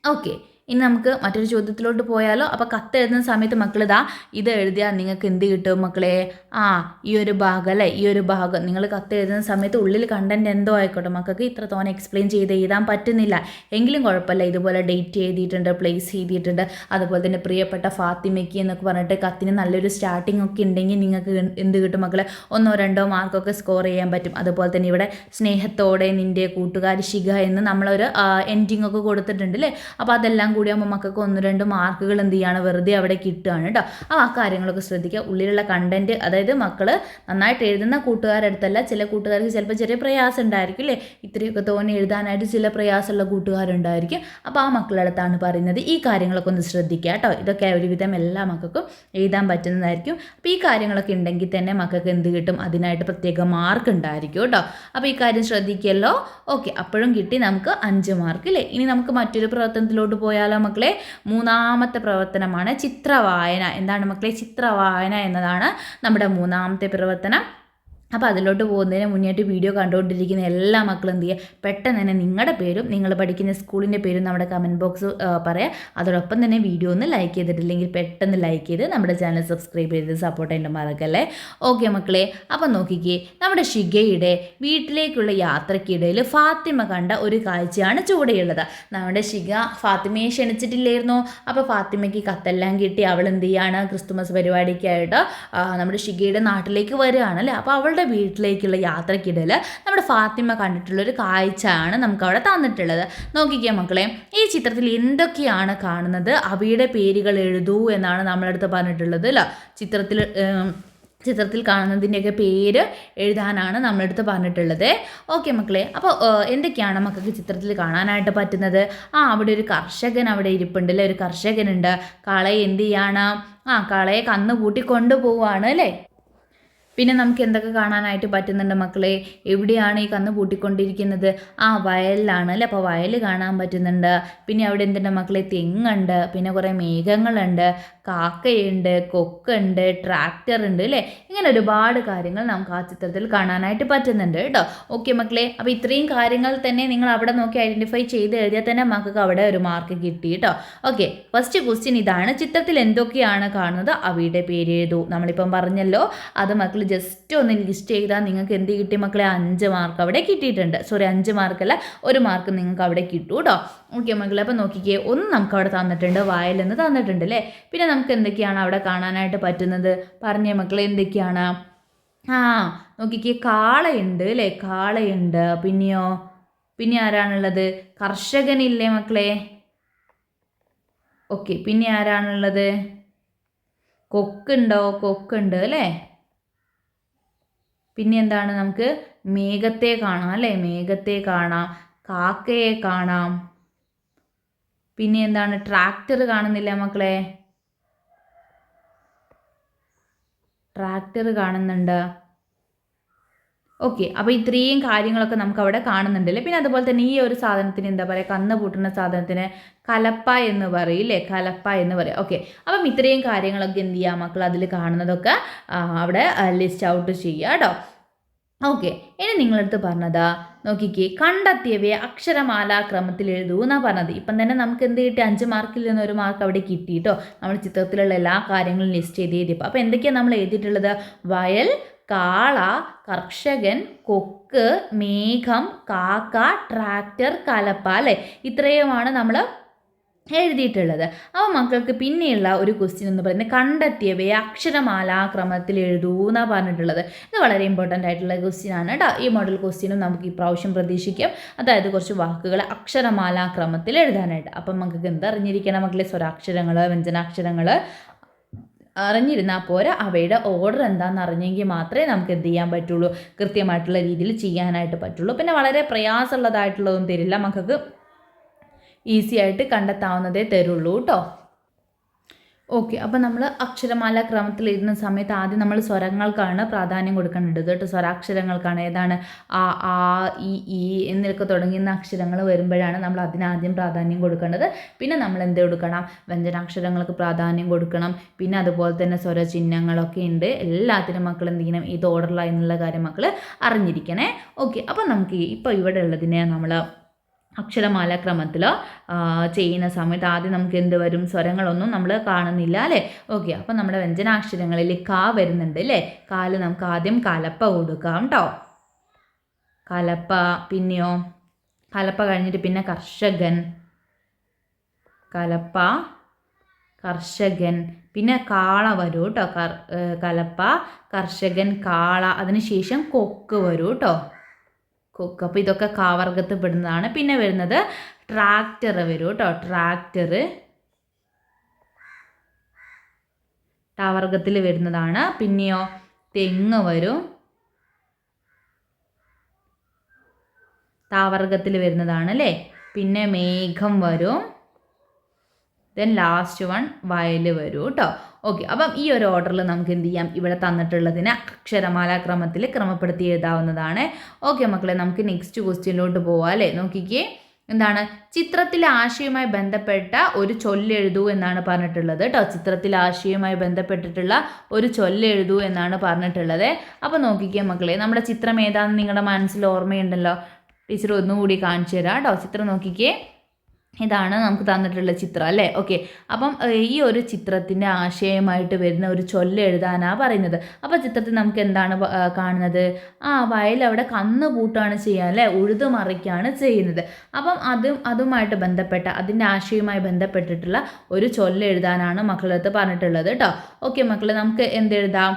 ഓക്കെ, ഇനി നമുക്ക് മറ്റൊരു ചോദ്യത്തിലോട്ട് പോയാലോ. അപ്പോൾ കത്ത് എഴുതുന്ന സമയത്ത് മക്കൾ ഇത് എഴുതിയാൽ നിങ്ങൾക്ക് എന്ത് കിട്ടും മക്കളെ? ഈ ഒരു ഭാഗം അല്ലേ, ഈ ഒരു ഭാഗം നിങ്ങൾ കത്ത് എഴുതുന്ന സമയത്ത് ഉള്ളിൽ കണ്ടൻറ്റ് എന്തോ ആയിക്കോട്ടെ, മക്കൾക്ക് ഇത്ര തോനെ എക്സ്പ്ലെയിൻ ചെയ്ത് എഴുതാൻ പറ്റുന്നില്ല എങ്കിലും കുഴപ്പമില്ല. ഇതുപോലെ ഡേറ്റ് എഴുതിയിട്ടുണ്ട്, പ്ലേസ് എഴുതിയിട്ടുണ്ട്, അതുപോലെ തന്നെ പ്രിയപ്പെട്ട ഫാത്തിമയ്ക്ക് എന്നൊക്കെ പറഞ്ഞിട്ട് കത്തിന് നല്ലൊരു സ്റ്റാർട്ടിംഗ് ഒക്കെ ഉണ്ടെങ്കിൽ നിങ്ങൾക്ക് എന്ത് കിട്ടും മക്കളെ? 1-2 മാർക്കൊക്കെ സ്കോർ ചെയ്യാൻ പറ്റും. അതുപോലെ തന്നെ ഇവിടെ സ്നേഹത്തോടെ നിൻ്റെ കൂട്ടുകാരി ശിഖ എന്ന് നമ്മളൊരു എൻഡിങ് ഒക്കെ കൊടുത്തിട്ടുണ്ട് അല്ലേ. അപ്പോൾ അതെല്ലാം കൂടിയാകുമ്പോൾ മക്കൾക്ക് 1-2 മാർക്കുകൾ എന്ത് ചെയ്യാണ്, വെറുതെ അവിടെ കിട്ടുകയാണ് കേട്ടോ. ആ കാര്യങ്ങളൊക്കെ ശ്രദ്ധിക്കുക. ഉള്ളിലുള്ള കണ്ടൻറ്റ്, അതായത് മക്കൾ നന്നായിട്ട് എഴുതുന്ന കൂട്ടുകാരുടെ അടുത്തല്ല, ചില കൂട്ടുകാർക്ക് ചിലപ്പോൾ ചെറിയ പ്രയാസം ഉണ്ടായിരിക്കും അല്ലേ, ഇത്രയൊക്കെ തോന്നി എഴുതാനായിട്ട് ചില പ്രയാസമുള്ള കൂട്ടുകാരുണ്ടായിരിക്കും. അപ്പോൾ ആ മക്കളുടെ അടുത്താണ് പറയുന്നത്. ഈ കാര്യങ്ങളൊക്കെ ഒന്ന് ശ്രദ്ധിക്കുക കേട്ടോ. ഇതൊക്കെ ഒരുവിധം എല്ലാ മക്കൾക്കും എഴുതാൻ പറ്റുന്നതായിരിക്കും. അപ്പോൾ ഈ കാര്യങ്ങളൊക്കെ ഉണ്ടെങ്കിൽ തന്നെ മക്കൾക്ക് എന്ത് കിട്ടും, അതിനായിട്ട് പ്രത്യേക മാർക്ക് ഉണ്ടായിരിക്കും കേട്ടോ. അപ്പോൾ ഈ കാര്യം ശ്രദ്ധിക്കുമല്ലോ. ഓക്കെ, അപ്പോഴും കിട്ടി നമുക്ക് 5 മാർക്ക് അല്ലേ. ഇനി നമുക്ക് മറ്റൊരു പ്രവർത്തനത്തിലോട്ട് പോയാലോ മക്കളെ. 3ാമത്തെ പ്രവർത്തനമാണ് ചിത്രവായന. എന്താണ് മക്കളെ? ചിത്രവായന എന്നതാണ് നമ്മുടെ 3ാമത്തെ പ്രവർത്തനം. അപ്പോൾ അതിലോട്ട് പോകുന്നതിന് മുന്നേറ്റ് വീഡിയോ കണ്ടുകൊണ്ടിരിക്കുന്ന എല്ലാ മക്കളും എന്ത് ചെയ്യുക, പെട്ടെന്ന് തന്നെ നിങ്ങളുടെ പേരും നിങ്ങൾ പഠിക്കുന്ന സ്കൂളിൻ്റെ പേരും നമ്മുടെ കമൻറ്റ് ബോക്സ് പറയാം. അതോടൊപ്പം തന്നെ വീഡിയോ ഒന്ന് ലൈക്ക് ചെയ്തിട്ടില്ലെങ്കിൽ പെട്ടെന്ന് ലൈക്ക് ചെയ്ത് നമ്മുടെ ചാനൽ സബ്സ്ക്രൈബ് ചെയ്ത് സപ്പോർട്ട് ചെയ്യേണ്ട മറക്കല്ലേ. ഓക്കെ മക്കളെ, അപ്പം നോക്കിക്കേ, നമ്മുടെ ശിഖയുടെ വീട്ടിലേക്കുള്ള യാത്രയ്ക്കിടയിൽ ഫാത്തിമ കണ്ട ഒരു കാഴ്ചയാണ് ചൂടെയുള്ളത്. നമ്മുടെ ശിഖ ഫാത്തിമയെ ക്ഷണിച്ചിട്ടില്ലായിരുന്നു. അപ്പോൾ ഫാത്തിമയ്ക്ക് കത്തെല്ലാം കിട്ടി. അവൾ എന്ത് ചെയ്യാണ്, ക്രിസ്തുമസ് പരിപാടിക്കായിട്ട് നമ്മുടെ ശിഖയുടെ നാട്ടിലേക്ക് വരികയാണല്ലേ. അപ്പോൾ അവൾ വീട്ടിലേക്കുള്ള യാത്രക്കിടയിൽ നമ്മുടെ ഫാത്തിമ കണ്ടിട്ടുള്ളൊരു കാഴ്ചയാണ് നമുക്കവിടെ തന്നിട്ടുള്ളത്. നോക്കിക്കുക മക്കളെ, ഈ ചിത്രത്തിൽ എന്തൊക്കെയാണ് കാണുന്നത്, അവയുടെ പേരുകൾ എഴുതൂ എന്നാണ് നമ്മളടുത്ത് പറഞ്ഞിട്ടുള്ളത് അല്ല. ചിത്രത്തിൽ കാണുന്നതിൻ്റെയൊക്കെ പേര് എഴുതാനാണ് നമ്മളടുത്ത് പറഞ്ഞിട്ടുള്ളത്. ഓക്കെ മക്കളെ, അപ്പോൾ എന്തൊക്കെയാണ് മക്കൾക്ക് ചിത്രത്തിൽ കാണാനായിട്ട് പറ്റുന്നത്? അവിടെ ഒരു കർഷകൻ അവിടെ ഇരിപ്പുണ്ടല്ലേ, ഒരു കർഷകനുണ്ട്. കാളയെ എന്ത് ചെയ്യാണ്, കാളയെ കന്ന് കൂട്ടി കൊണ്ടുപോവാണ് അല്ലേ. പിന്നെ നമുക്ക് എന്തൊക്കെ കാണാനായിട്ട് പറ്റുന്നുണ്ട് മക്കളെ? എവിടെയാണ് ഈ കന്ന് പൂട്ടിക്കൊണ്ടിരിക്കുന്നത്? വയലിലാണ് അല്ലേ. അപ്പോൾ വയൽ കാണാൻ പറ്റുന്നുണ്ട്. പിന്നെ അവിടെ എന്തുണ്ട് മക്കളെ? തെങ്ങുണ്ട്, പിന്നെ കുറേ മേഘങ്ങളുണ്ട്, കാക്കയുണ്ട്, കൊക്കുണ്ട്, ട്രാക്ടർ ഉണ്ട് അല്ലേ? ഇങ്ങനെ ഒരുപാട് കാര്യങ്ങൾ നമുക്ക് ആ ചിത്രത്തിൽ കാണാനായിട്ട് പറ്റുന്നുണ്ട് കേട്ടോ. ഓക്കെ മക്കളെ, അപ്പോൾ ഇത്രയും കാര്യങ്ങൾ തന്നെ നിങ്ങൾ അവിടെ നോക്കി ഐഡൻറ്റിഫൈ ചെയ്ത് എഴുതിയാൽ തന്നെ മക്കൾക്ക് അവിടെ ഒരു മാർക്ക് കിട്ടി കേട്ടോ. ഓക്കെ, ഫസ്റ്റ് ക്വസ്റ്റ്യൻ ഇതാണ്. ചിത്രത്തിൽ എന്തൊക്കെയാണ് കാണുന്നത് അവയുടെ പേര് എഴുതൂ. നമ്മളിപ്പം പറഞ്ഞല്ലോ, അത് മക്കൾ ജസ്റ്റ് ഒന്ന് ലിസ്റ്റ് ചെയ്താൽ നിങ്ങൾക്ക് എന്ത് കിട്ടി മക്കളെ? 5 മാർക്ക് അവിടെ കിട്ടിയിട്ടുണ്ട്. സോറി, 5 മാർക്കല്ല, 1 മാർക്ക് നിങ്ങൾക്ക് അവിടെ കിട്ടൂ കേട്ടോ. ഓക്കെ മക്കളെ, അപ്പോൾ നോക്കിക്കേ, ഒന്ന് നമുക്ക് അവിടെ തന്നിട്ടുണ്ട്, വയലെന്ന് തന്നിട്ടുണ്ട് അല്ലേ? പിന്നെ നമുക്ക് എന്തൊക്കെയാണ് അവിടെ കാണാനായിട്ട് പറ്റുന്നത്? പറഞ്ഞേ മക്കളെ, എന്തൊക്കെയാണ്? നോക്കിക്കേ, കാളയുണ്ട് അല്ലേ? കാളയുണ്ട്. പിന്നെയോ? പിന്നെ ആരാണുള്ളത്? കർഷകനില്ലേ മക്കളെ? ഓക്കെ, പിന്നെ ആരാണുള്ളത്? കൊക്കുണ്ടോ? കൊക്കുണ്ട് അല്ലേ? പിന്നെ എന്താണ്? നമുക്ക് മേഘത്തെ കാണാം അല്ലേ? മേഘത്തെ കാണാം, കാക്കയെ കാണാം. പിന്നെ എന്താണ്? ട്രാക്ടർ കാണുന്നില്ല മക്കളെ? ട്രാക്ടർ കാണുന്നുണ്ട്. ഓക്കെ, അപ്പോൾ ഇത്രയും കാര്യങ്ങളൊക്കെ നമുക്ക് അവിടെ കാണുന്നുണ്ടല്ലേ. പിന്നെ അതുപോലെ തന്നെ ഈ ഒരു സാധനത്തിന് എന്താ പറയുക? കന്ന് പൂട്ടുന്ന സാധനത്തിന് കലപ്പ എന്ന് പറയും ഇല്ലേ? കലപ്പ എന്ന് പറയും. ഓക്കെ, അപ്പം ഇത്രയും കാര്യങ്ങളൊക്കെ എന്ത് ചെയ്യുക മക്കൾ? അതിൽ കാണുന്നതൊക്കെ അവിടെ ലിസ്റ്റ് ഔട്ട് ചെയ്യുക കേട്ടോ. ഓക്കെ, ഇനി നിങ്ങളടുത്ത് പറഞ്ഞതാ, നോക്കിക്കേ, കണ്ടെത്തിയവയെ അക്ഷരമാലാക്രമത്തിൽ എഴുതൂ എന്നാണ് പറഞ്ഞത്. ഇപ്പം തന്നെ നമുക്ക് എന്ത് കിട്ടി? 5 മാർക്കിൽ നിന്ന് 1 മാർക്ക് അവിടെ കിട്ടി കേട്ടോ. നമ്മൾ ചിത്രത്തിലുള്ള എല്ലാ കാര്യങ്ങളും ലിസ്റ്റ് ചെയ്ത് എഴുതിയപ്പോൾ. അപ്പോൾ എന്തൊക്കെയാണ് നമ്മൾ എഴുതിയിട്ടുള്ളത്? വയൽ, കാള, കർഷകൻ, കൊക്ക്, മേഘം, കാക്ക, ട്രാക്ടർ, കലപ്പ അല്ലേ? ഇത്രയുമാണ് നമ്മൾ എഴുതിയിട്ടുള്ളത്. അപ്പോൾ മക്കൾക്ക് പിന്നെയുള്ള ഒരു ക്വസ്റ്റ്യൻ എന്ന് പറയുന്നത് കണ്ടെത്തിയവയെ അക്ഷരമാലാക്രമത്തിൽ എഴുതൂ എന്നാണ് പറഞ്ഞിട്ടുള്ളത്. ഇത് വളരെ ഇമ്പോർട്ടൻ്റ് ആയിട്ടുള്ള ക്വസ്റ്റ്യൻ ആണ് കേട്ടോ. ഈ മോഡൽ ക്വസ്റ്റ്യനും നമുക്ക് ഈ പ്രാവശ്യം പ്രതീക്ഷിക്കാം. അതായത് കുറച്ച് വാക്കുകൾ അക്ഷരമാലാക്രമത്തിൽ എഴുതാനായിട്ട്. അപ്പം മക്കൾക്ക് എന്തറിഞ്ഞിരിക്കണം മക്കളെ? സ്വരാക്ഷരങ്ങൾ, വ്യഞ്ജനാക്ഷരങ്ങൾ അറിഞ്ഞിരുന്നാൽ പോരാ, അവയുടെ ഓർഡർ എന്താണെന്ന് അറിഞ്ഞെങ്കിൽ മാത്രമേ നമുക്ക് എന്ത് ചെയ്യാൻ പറ്റുള്ളൂ? കൃത്യമായിട്ടുള്ള രീതിയിൽ ചെയ്യാനായിട്ട് പറ്റുള്ളൂ. പിന്നെ വളരെ പ്രയാസമുള്ളതായിട്ടുള്ളതൊന്നും തരില്ല, മക്കൾക്ക് ഈസി ആയിട്ട് കണ്ടെത്താവുന്നതേ തരുള്ളൂ കേട്ടോ. ഓക്കെ, അപ്പോൾ നമ്മൾ അക്ഷരമാല ക്രമത്തിൽ എഴുതുന്ന സമയത്ത് ആദ്യം നമ്മൾ സ്വരങ്ങൾക്കാണ് പ്രാധാന്യം കൊടുക്കേണ്ടത് കേട്ടോ. സ്വരാക്ഷരങ്ങൾക്കാണ്. ഏതാണ്? ആ, ആ, ഈ എന്നൊക്കെ തുടങ്ങുന്ന അക്ഷരങ്ങൾ വരുമ്പോഴാണ് നമ്മൾ അതിനാദ്യം പ്രാധാന്യം കൊടുക്കേണ്ടത്. പിന്നെ നമ്മൾ എന്ത് കൊടുക്കണം? വ്യഞ്ജനാക്ഷരങ്ങൾക്ക് പ്രാധാന്യം കൊടുക്കണം. പിന്നെ അതുപോലെ തന്നെ സ്വരചിഹ്നങ്ങളൊക്കെ ഉണ്ട്. എല്ലാത്തിനും മക്കൾ എന്ത് ചെയ്യണം? ഇത് ഓർഡറിലായി എന്നുള്ള കാര്യം മക്കൾ അറിഞ്ഞിരിക്കണേ. ഓക്കെ, അപ്പോൾ നമുക്ക് ഇപ്പോൾ ഇവിടെ ഉള്ളതിനെ നമ്മൾ അക്ഷരമാലാക്രമത്തിൽ ചെയ്യുന്ന സമയത്ത് ആദ്യം നമുക്ക് എന്ത് വരും? സ്വരങ്ങളൊന്നും നമ്മൾ കാണുന്നില്ല അല്ലേ? ഓക്കെ, അപ്പം നമ്മുടെ വ്യഞ്ജനാക്ഷരങ്ങളിൽ കാ വരുന്നുണ്ട് അല്ലേ? കാല് നമുക്ക് ആദ്യം കലപ്പ കൊടുക്കാം കേട്ടോ. കലപ്പ. പിന്നെയോ? കലപ്പ കഴിഞ്ഞിട്ട് പിന്നെ കർഷകൻ. കലപ്പ, കർഷകൻ. പിന്നെ കാള വരും കേട്ടോ. കലപ്പ, കർഷകൻ, കാള. അതിനുശേഷം കൊക്ക് വരും കേട്ടോ. കൊക്ക്. അപ്പോൾ ഇതൊക്കെ കാവർഗത്തിൽ പെടുന്നതാണ്. പിന്നെ വരുന്നത് ട്രാക്ടർ വരും കേട്ടോ. ട്രാക്ടർ ടാവർഗത്തിൽ വരുന്നതാണ്. പിന്നെയോ? തെങ്ങ് വരും. താവർഗത്തിൽ വരുന്നതാണ് അല്ലേ? പിന്നെ മേഘം വരും. ദെൻ ലാസ്റ്റ് വൺ വയൽ വരും കേട്ടോ. ഓക്കെ, അപ്പം ഈ ഒരു ഓർഡറിൽ നമുക്ക് എന്ത് ചെയ്യാം? ഇവിടെ തന്നിട്ടുള്ളതിനെ അക്ഷരമാലാക്രമത്തിൽ ക്രമപ്പെടുത്തി എഴുതാവുന്നതാണ്. ഓക്കെ മക്കളെ, നമുക്ക് നെക്സ്റ്റ് ക്വസ്റ്റ്യനിലോട്ട് പോവാം അല്ലേ? നോക്കിക്കേ, എന്താണ്? ചിത്രത്തിലെ ആശയവുമായി ബന്ധപ്പെട്ട ഒരു ചൊല്ലെഴുതൂ എന്നാണ് പറഞ്ഞിട്ടുള്ളത് കേട്ടോ. ചിത്രത്തിലെ ആശയവുമായി ബന്ധപ്പെട്ടിട്ടുള്ള ഒരു ചൊല്ലെഴുതൂ എന്നാണ് പറഞ്ഞിട്ടുള്ളത്. അപ്പോൾ നോക്കിക്കേ മക്കളെ, നമ്മുടെ ചിത്രം ഏതാണെന്ന് നിങ്ങളുടെ മനസ്സിൽ ഓർമ്മയുണ്ടല്ലോ. ടീച്ചർ ഒന്നുകൂടി കാണിച്ചു തരാം കേട്ടോ. ചിത്രം നോക്കിക്കേ, ഇതാണ് നമുക്ക് തന്നിട്ടുള്ള ചിത്രം അല്ലേ? ഓക്കെ, അപ്പം ഈ ഒരു ചിത്രത്തിൻ്റെ ആശയമായിട്ട് വരുന്ന ഒരു ചൊല്ല് എഴുതാനാണ് പറയുന്നത്. അപ്പോൾ ചിത്രത്തിൽ നമുക്ക് എന്താണ് കാണുന്നത്? വയൽ അവിടെ കന്ന് പൂട്ടാണ് ചെയ്യുക അല്ലേ? ഉഴുതു മറിക്കുകയാണ് ചെയ്യുന്നത്. അപ്പം അതുമായിട്ട് ബന്ധപ്പെട്ട അതിൻ്റെ ആശയവുമായി ബന്ധപ്പെട്ടിട്ടുള്ള ഒരു ചൊല്ല് എഴുതാനാണ് മക്കളടുത്ത് പറഞ്ഞിട്ടുള്ളത് കേട്ടോ. ഓക്കെ മക്കളെ, നമുക്ക് എന്തെഴുതാം?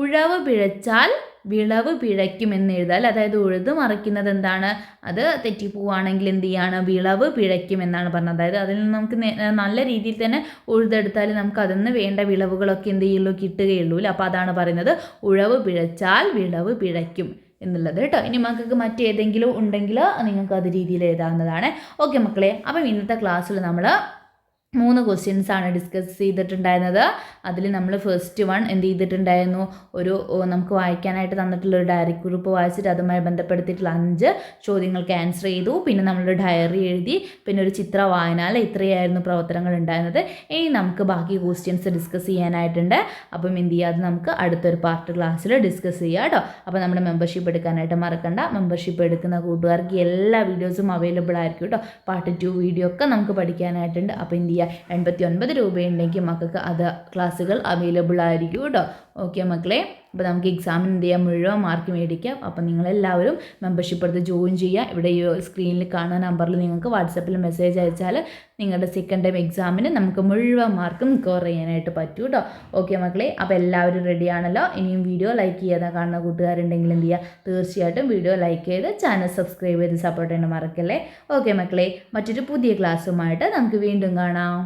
ഉഴവ് പിഴച്ചാൽ വിളവ് പിഴയ്ക്കുമെന്ന് എഴുതാൽ. അതായത് ഉഴുതു മറിക്കുന്നത് എന്താണ്? അത് തെറ്റിപ്പോവുകയാണെങ്കിൽ എന്ത് ചെയ്യാണ്? വിളവ് പിഴയ്ക്കുമെന്നാണ് പറഞ്ഞത്. അതായത് അതിൽ നിന്ന് നമുക്ക് നല്ല രീതിയിൽ തന്നെ ഉഴുതെടുത്താൽ നമുക്ക് അതിൽ നിന്ന് വേണ്ട വിളവുകളൊക്കെ എന്ത് ചെയ്യുള്ളൂ? കിട്ടുകയുള്ളൂ. അപ്പോൾ അതാണ് പറയുന്നത്, ഉഴവ് പിഴച്ചാൽ വിളവ് പിഴയ്ക്കും എന്നുള്ളത് കേട്ടോ. ഇനി മക്കൾക്ക് മറ്റേതെങ്കിലും ഉണ്ടെങ്കിൽ നിങ്ങൾക്ക് അത് രീതിയിൽ എഴുതാവുന്നതാണ്. ഓക്കെ മക്കളെ, അപ്പം ഇന്നത്തെ ക്ലാസ്സിൽ നമ്മൾ 3 ക്വസ്റ്റ്യൻസ് ആണ് ഡിസ്കസ് ചെയ്തിട്ടുണ്ടായിരുന്നത്. അതിൽ നമ്മൾ ഫസ്റ്റ് വൺ എന്ത് ചെയ്തിട്ടുണ്ടായിരുന്നു, നമുക്ക് വായിക്കാനായിട്ട് തന്നിട്ടുള്ള ഒരു ഡയറി കുറിപ്പ് വായിച്ചിട്ട് അതുമായി ബന്ധപ്പെടുത്തിയിട്ടുള്ള 5 ചോദ്യങ്ങൾക്ക് ആൻസർ ചെയ്തു. പിന്നെ നമ്മളൊരു ഡയറി എഴുതി, പിന്നെ ഒരു ചിത്ര വായനയിൽ ഇത്രയായിരുന്നു പ്രവർത്തനങ്ങൾ ഉണ്ടായിരുന്നത്. ഇനി നമുക്ക് ബാക്കി ക്വസ്റ്റ്യൻസ് ഡിസ്കസ് ചെയ്യാനായിട്ടുണ്ട്. അപ്പം എന്ത് ചെയ്യുക, അത് നമുക്ക് അടുത്തൊരു പാർട്ട് ക്ലാസ്സിൽ ഡിസ്കസ് ചെയ്യാം കേട്ടോ. അപ്പോൾ നമ്മുടെ മെമ്പർഷിപ്പ് എടുക്കാനായിട്ട് മറക്കണ്ട. മെമ്പർഷിപ്പ് എടുക്കുന്ന കൂട്ടുകാർക്ക് എല്ലാ വീഡിയോസും അവൈലബിൾ ആയിരിക്കും കേട്ടോ. പാർട്ട് 2 വീഡിയോ ഒക്കെ നമുക്ക് പഠിക്കാനായിട്ടുണ്ട്. അപ്പോൾ എന്ത് ചെയ്യുക, 89 രൂപയുണ്ടെങ്കിൽ മക്കൾക്ക് അത് ക്ലാസ്സുകൾ അവൈലബിൾ ആയിരിക്കും കേട്ടോ. ഓക്കെ മക്കളെ, അപ്പോൾ നമുക്ക് എക്സാമിന് എന്ത് ചെയ്യാം, മുഴുവൻ മാർക്ക് മേടിക്കാം. അപ്പോൾ നിങ്ങളെല്ലാവരും മെമ്പർഷിപ്പ് എടുത്ത് ജോയിൻ ചെയ്യുക. ഇവിടെ ഈ സ്ക്രീനിൽ കാണുന്ന നമ്പറിൽ നിങ്ങൾക്ക് വാട്സപ്പിൽ മെസ്സേജ് അയച്ചാൽ നിങ്ങളുടെ സെക്കൻഡ് ടൈം എക്സാമിന് നമുക്ക് മുഴുവൻ മാർക്കും കവർ ചെയ്യാനായിട്ട് പറ്റും കേട്ടോ. ഓക്കെ മക്കളെ, അപ്പോൾ എല്ലാവരും റെഡിയാണല്ലോ. ഇനിയും വീഡിയോ ലൈക്ക് ചെയ്യാതെ കാണുന്ന കൂട്ടുകാരുണ്ടെങ്കിൽ എന്ത് ചെയ്യുക, തീർച്ചയായിട്ടും വീഡിയോ ലൈക്ക് ചെയ്ത് ചാനൽ സബ്സ്ക്രൈബ് ചെയ്ത് സപ്പോർട്ട് ചെയ്യാൻ മറക്കല്ലേ. ഓക്കെ മക്കളെ, മറ്റൊരു പുതിയ ക്ലാസ്സുമായിട്ട് നമുക്ക് വീണ്ടും കാണാം.